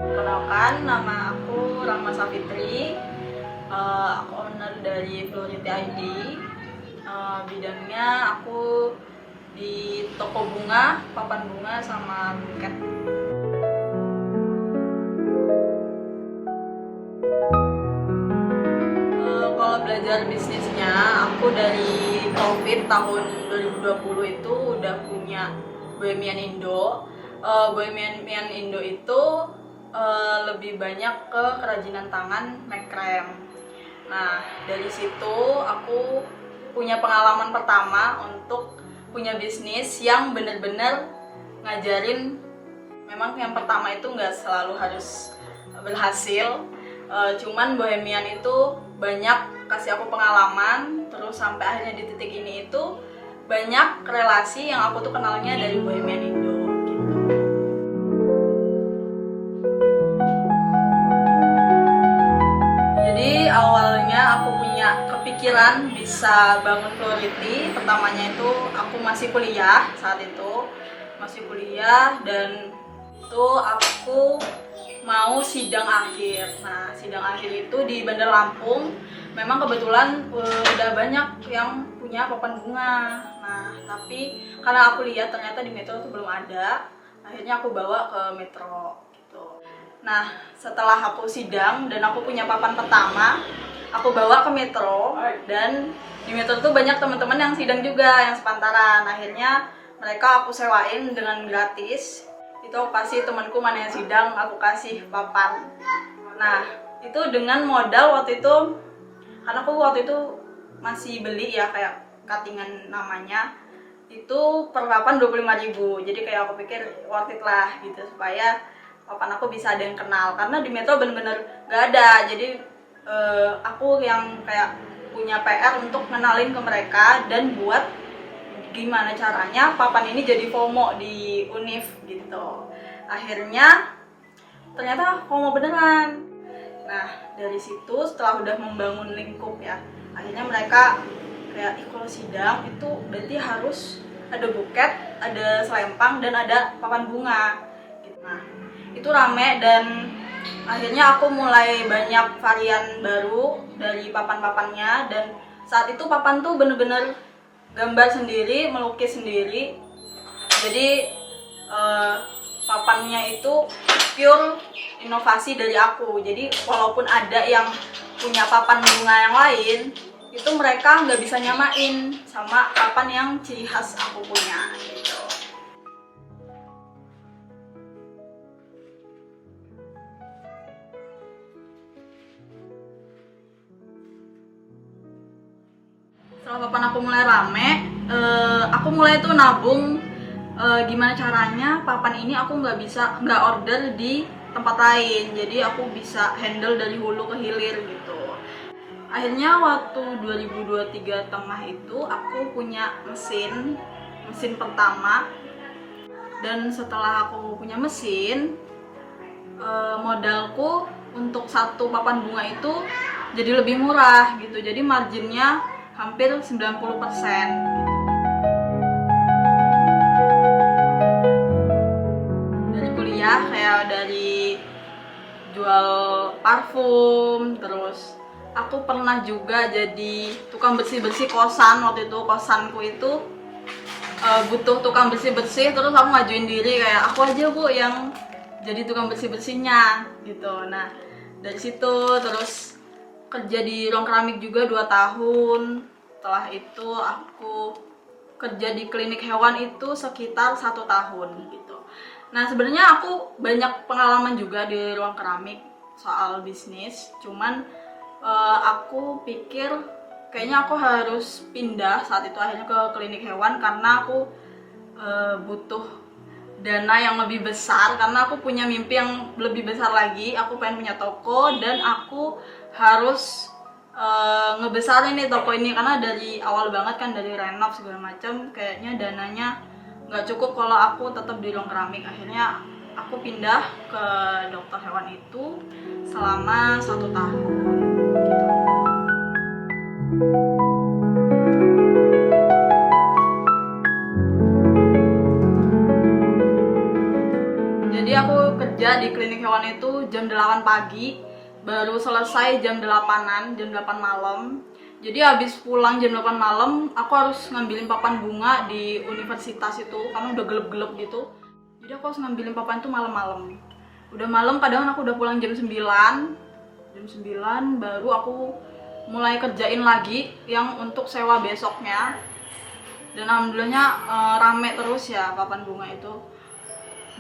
Perkenalkan, nama aku Rahma Safitri. Aku owner dari Flority ID. Bidangnya aku di toko bunga, papan bunga, sama buket. Kalau belajar bisnisnya, aku dari COVID tahun 2020 itu udah punya Bohemian Indo. Bohemian Indo itu lebih banyak ke kerajinan tangan mekrem. Nah, dari situ aku punya pengalaman pertama untuk punya bisnis yang bener-bener ngajarin. Memang yang pertama itu nggak selalu harus berhasil, cuman Bohemian itu banyak kasih aku pengalaman, terus sampai akhirnya di titik ini itu banyak relasi yang aku tuh kenalnya dari Bohemian Indo gitu. Jadi awalnya aku punya kepikiran bisa bangun Flority. Pertamanya itu aku masih kuliah, saat itu masih kuliah, dan itu aku mau sidang akhir. Nah, sidang akhir itu di Bandar Lampung. Memang kebetulan udah banyak yang punya papan bunga. Nah, tapi karena aku lihat ternyata di Metro itu belum ada, akhirnya aku bawa ke Metro gitu. Nah, setelah aku sidang dan aku punya papan pertama, aku bawa ke Metro, dan di Metro tuh banyak teman-teman yang sidang juga, yang sepantaran. Akhirnya mereka aku sewain dengan gratis. Itu aku kasih temanku mana yang sidang, aku kasih papan. Nah, itu dengan modal waktu itu, karena aku waktu itu masih beli ya, kayak cuttingan namanya, itu per papan 25.000. Jadi kayak aku pikir worth it lah gitu, supaya papan aku bisa ada yang kenal. Karena di Metro bener-bener gak ada, jadi aku yang kayak punya PR untuk kenalin ke mereka dan buat gimana caranya papan ini jadi FOMO di Univ gitu. Akhirnya ternyata FOMO beneran. Nah, dari situ setelah udah membangun lingkup ya, akhirnya mereka kayak kalau sidang itu berarti harus ada buket, ada selempang, dan ada papan bunga gitu. Nah, itu rame, dan akhirnya aku mulai banyak varian baru dari papan-papannya. Dan saat itu papan tuh bener-bener gambar sendiri, melukis sendiri. Jadi papannya itu pure inovasi dari aku. Jadi walaupun ada yang punya papan bunga yang lain, itu mereka nggak bisa nyamain sama papan yang ciri khas aku punya gitu. Setelah papan aku mulai rame, aku mulai tuh nabung gimana caranya papan ini aku nggak order di tempat lain, jadi aku bisa handle dari hulu ke hilir gitu. Akhirnya waktu 2023 tengah itu aku punya mesin pertama, dan setelah aku punya mesin, modalku untuk satu papan bunga itu jadi lebih murah gitu, jadi marginnya hampir 90% gitu. Dari kuliah, kayak dari jual parfum, terus aku pernah juga jadi tukang bersih-bersih kosan. Waktu itu kosanku itu butuh tukang bersih-bersih, terus aku ngajuin diri kayak aku aja bu yang jadi tukang bersih-bersihnya gitu. Nah, dari situ terus kerja di ruang keramik juga 2 tahun. Setelah itu aku kerja di klinik hewan itu sekitar 1 tahun gitu. Nah, sebenarnya aku banyak pengalaman juga di ruang keramik soal bisnis. Cuman aku pikir kayaknya aku harus pindah saat itu akhirnya ke klinik hewan, karena aku butuh dana yang lebih besar, karena aku punya mimpi yang lebih besar lagi. Aku pengen punya toko, dan aku harus ngebesarin nih toko ini, karena dari awal banget kan, dari renov segala macam, kayaknya dananya nggak cukup kalau aku tetap di ruang keramik. Akhirnya aku pindah ke dokter hewan itu selama 1 tahun gitu. kerja di klinik hewan itu jam 8 pagi, baru selesai jam 8-an, jam 8 malam. Jadi habis pulang jam 8 malam, aku harus ngambilin papan bunga di universitas itu karena udah gelap-gelap gitu. Jadi aku harus ngambilin papan itu malam-malam. Udah malam, kadang aku udah pulang jam 9. Jam 9 baru aku mulai kerjain lagi yang untuk sewa besoknya. Dan alhamdulillahnya rame terus ya papan bunga itu.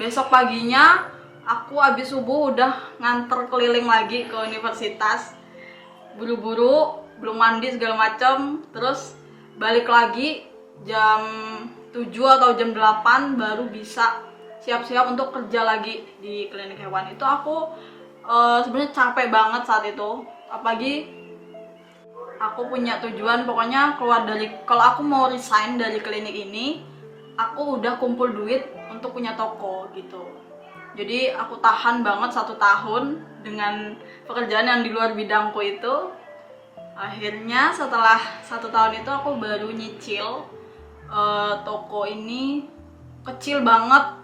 Besok paginya aku habis subuh udah nganter keliling lagi ke universitas, buru-buru, belum mandi segala macam, terus balik lagi jam 7 atau jam 8 baru bisa siap-siap untuk kerja lagi di klinik hewan. Itu aku sebenarnya capek banget saat itu, apalagi aku punya tujuan pokoknya keluar dari, kalau aku mau resign dari klinik ini, aku udah kumpul duit untuk punya toko gitu. Jadi aku tahan banget 1 tahun dengan pekerjaan yang di luar bidangku itu. Akhirnya setelah 1 tahun itu aku baru nyicil toko ini. Kecil banget,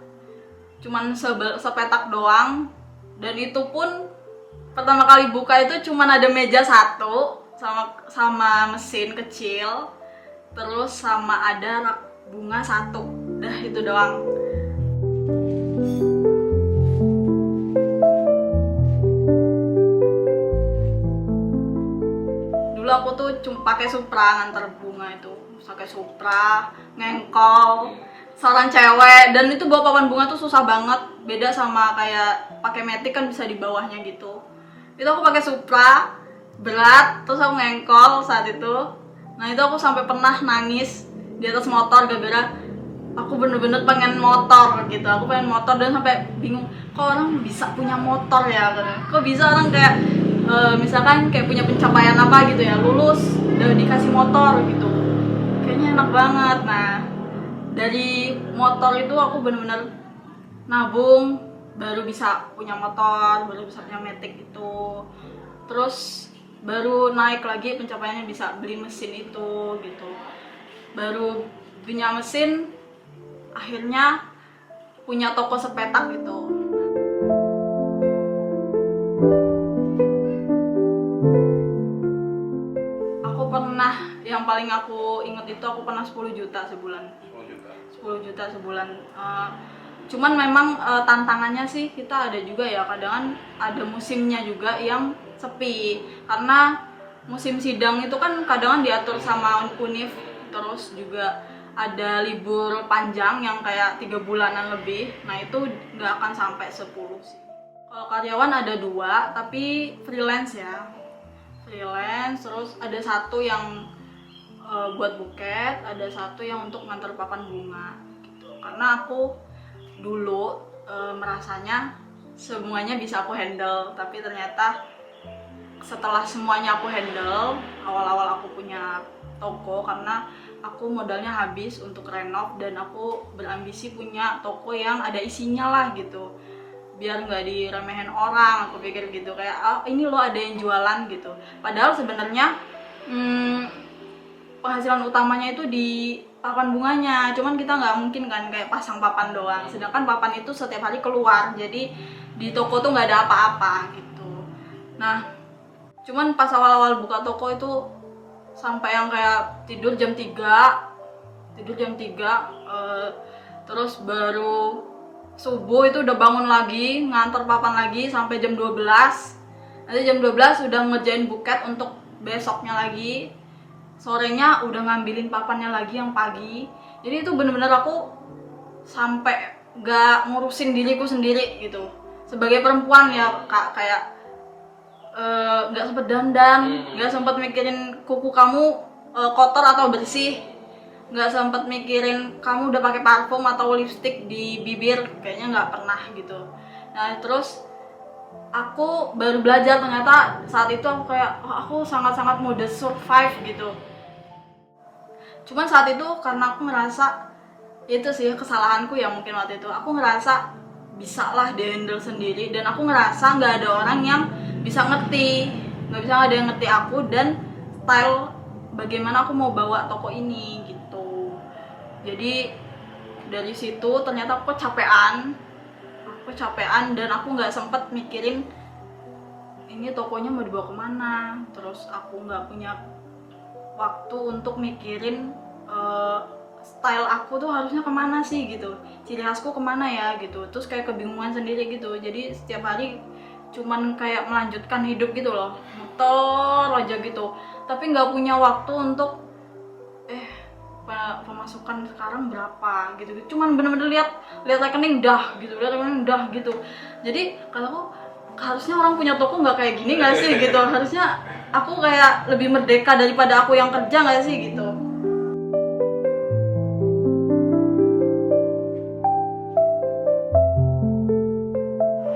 cuman sepetak doang. Dan itu pun pertama kali buka itu cuman ada meja 1 sama mesin kecil, terus sama ada rak bunga 1, dah itu doang. Dulu aku tuh cuma pakai Supra nganter bunga itu, pakai Supra, ngengkol, seorang cewek, dan itu bawa papan bunga tuh susah banget, beda sama kayak pakai metik kan bisa di bawahnya gitu. Itu aku pakai Supra, berat, terus aku ngengkol saat itu. Nah itu aku sampai pernah nangis di atas motor gara-gara aku bener-bener pengen motor gitu. Aku pengen motor dan sampai bingung, kok orang bisa punya motor ya, kok bisa orang kayak misalkan kayak punya pencapaian apa gitu ya, lulus udah dikasih motor gitu, kayaknya enak banget. Nah dari motor itu aku bener-bener nabung baru bisa punya motor, baru bisa punya metik itu. Terus baru naik lagi pencapaiannya bisa beli mesin itu gitu. Baru punya mesin, akhirnya punya toko sepetak gitu. Aku pernah, yang paling aku inget itu aku pernah 10 juta sebulan. 10 juta sebulan. Cuman memang tantangannya sih kita ada juga ya, kadang ada musimnya juga yang sepi karena musim sidang itu kan kadang diatur sama univ, terus juga ada libur panjang yang kayak 3 bulanan lebih. Nah itu nggak akan sampai 10 sih. Kalau karyawan ada 2 tapi freelance ya, freelance. Terus ada 1 yang buat buket, ada 1 yang untuk ngantar papan bunga gitu. Karena aku dulu merasanya semuanya bisa aku handle, tapi ternyata setelah semuanya aku handle, awal-awal aku punya toko karena aku modalnya habis untuk renov dan aku berambisi punya toko yang ada isinya lah gitu, biar nggak diremehin orang. Aku pikir gitu, kayak ini loh ada yang jualan gitu, padahal sebenarnya penghasilan utamanya itu di papan bunganya, cuman kita nggak mungkin kan kayak pasang papan doang, sedangkan papan itu setiap hari keluar, jadi di toko tuh nggak ada apa-apa gitu. Nah cuman pas awal-awal buka toko itu sampai yang kayak tidur jam 3, terus baru subuh itu udah bangun lagi, nganter papan lagi sampai jam 12. Nanti jam 12 udah ngerjain buket untuk besoknya lagi. Sorenya udah ngambilin papannya lagi yang pagi. Jadi itu bener-bener aku sampai gak ngurusin diriku sendiri gitu. Sebagai perempuan ya kak, kayak gak sempet dandan, gak sempet mikirin kuku kamu kotor atau bersih, gak sempet mikirin kamu udah pakai parfum atau lipstick di bibir, kayaknya gak pernah gitu. Nah terus aku baru belajar, ternyata saat itu aku kayak aku sangat-sangat mudah survive gitu. Cuman saat itu karena aku ngerasa, itu sih kesalahanku ya mungkin waktu itu, aku ngerasa bisa lah di-handle sendiri, dan aku ngerasa nggak ada orang yang bisa ngerti, nggak bisa ada yang ngerti aku dan style bagaimana aku mau bawa toko ini gitu. Jadi dari situ ternyata aku kecapean kecapean dan aku nggak sempet mikirin ini tokonya mau dibawa kemana. Terus aku nggak punya waktu untuk mikirin style aku tuh harusnya kemana sih gitu, ciri khasku kemana ya gitu. Terus kayak kebingungan sendiri gitu. Jadi setiap hari cuman kayak melanjutkan hidup gitu loh, muter aja gitu, tapi nggak punya waktu untuk pemasukan sekarang berapa gitu. Cuman bener-bener lihat rekening dah gitu, Jadi kataku harusnya orang punya toko nggak kayak gini nggak sih gitu. Harusnya aku kayak lebih merdeka daripada aku yang kerja nggak sih gitu.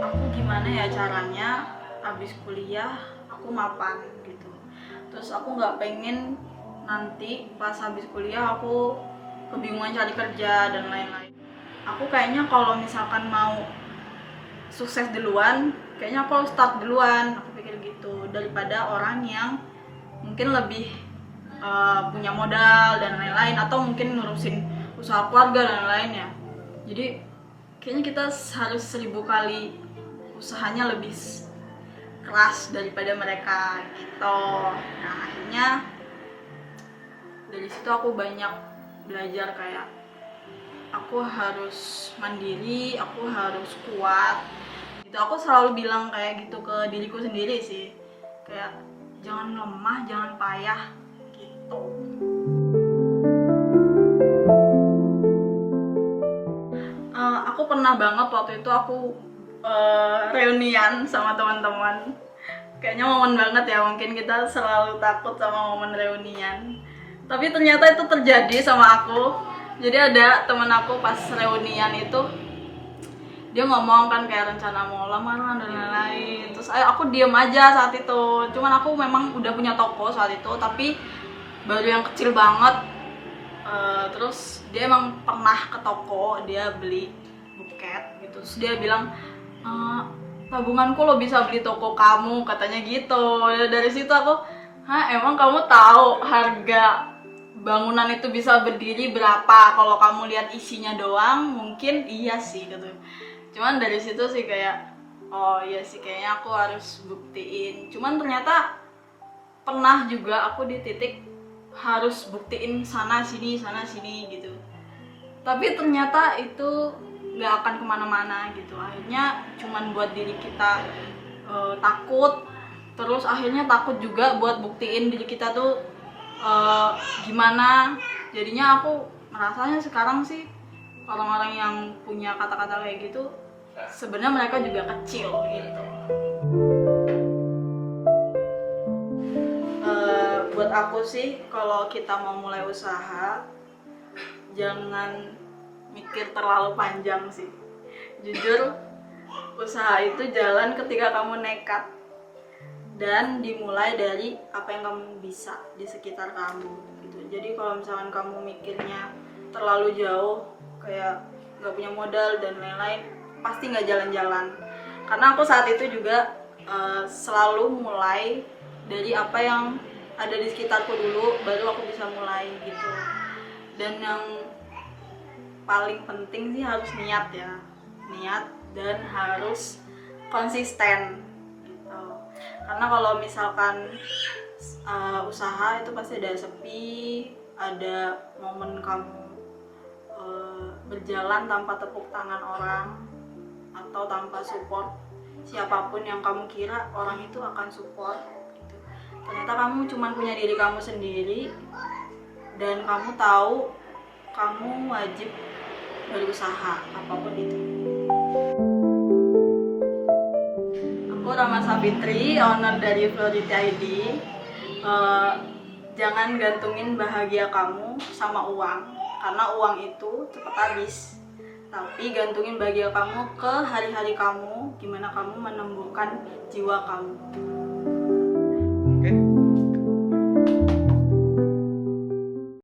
Aku gimana ya caranya habis kuliah aku mapan gitu. Terus aku nggak pengen nanti pas habis kuliah aku kebingungan cari kerja dan lain-lain. Aku kayaknya kalau misalkan mau sukses duluan, kayaknya aku harus start duluan, aku pikir gitu, daripada orang yang mungkin lebih punya modal dan lain-lain, atau mungkin ngurusin usaha keluarga dan lainnya. Jadi kayaknya kita harus 1000 kali usahanya lebih keras daripada mereka gitu. Nah akhirnya dari situ aku banyak belajar kayak aku harus mandiri, aku harus kuat gitu. Aku selalu bilang kayak gitu ke diriku sendiri sih, kayak jangan lemah, jangan payah gitu. Aku pernah banget waktu itu aku reunian sama teman-teman. Kayaknya momen banget ya, mungkin kita selalu takut sama momen reunian. Tapi ternyata itu terjadi sama aku. Jadi ada temen aku pas reunian itu, dia ngomong kan kayak rencana mau lamaran dan lain-lain. Terus aku diem aja saat itu. Cuman aku memang udah punya toko saat itu, tapi baru yang kecil banget. Terus dia emang pernah ke toko, dia beli buket gitu. Terus dia bilang, tabunganku lo bisa beli toko kamu, katanya gitu. Dari situ aku, emang kamu tahu harga bangunan itu bisa berdiri berapa? Kalau kamu lihat isinya doang, mungkin iya sih gitu. Cuman dari situ sih kayak, oh iya sih kayaknya aku harus buktiin. Cuman ternyata pernah juga aku di titik harus buktiin sana sini gitu. Tapi ternyata itu nggak akan kemana-mana gitu. Akhirnya cuman buat diri kita takut. Terus akhirnya takut juga buat buktiin diri kita tuh gimana. Jadinya aku merasanya sekarang sih orang-orang yang punya kata-kata kayak gitu sebenarnya mereka juga kecil gitu. Buat aku sih kalau kita mau mulai usaha jangan mikir terlalu panjang sih. Jujur usaha itu jalan ketika kamu nekat dan dimulai dari apa yang kamu bisa di sekitar kamu gitu. Jadi kalau misalkan kamu mikirnya terlalu jauh kayak nggak punya modal dan lain-lain, pasti nggak jalan-jalan. Karena aku saat itu juga selalu mulai dari apa yang ada di sekitarku dulu, baru aku bisa mulai gitu. Dan yang paling penting sih harus niat ya, niat dan harus konsisten. Karena kalau misalkan usaha itu pasti ada sepi, ada momen kamu berjalan tanpa tepuk tangan orang atau tanpa support siapapun yang kamu kira orang itu akan support gitu. Ternyata kamu cuma punya diri kamu sendiri dan kamu tahu kamu wajib berusaha apapun itu. Rama Savitri, owner dari Flority ID. Jangan gantungin bahagia kamu sama uang, karena uang itu cepat habis. Tapi gantungin bahagia kamu ke hari-hari kamu, gimana kamu menembuhkan jiwa kamu. Oke.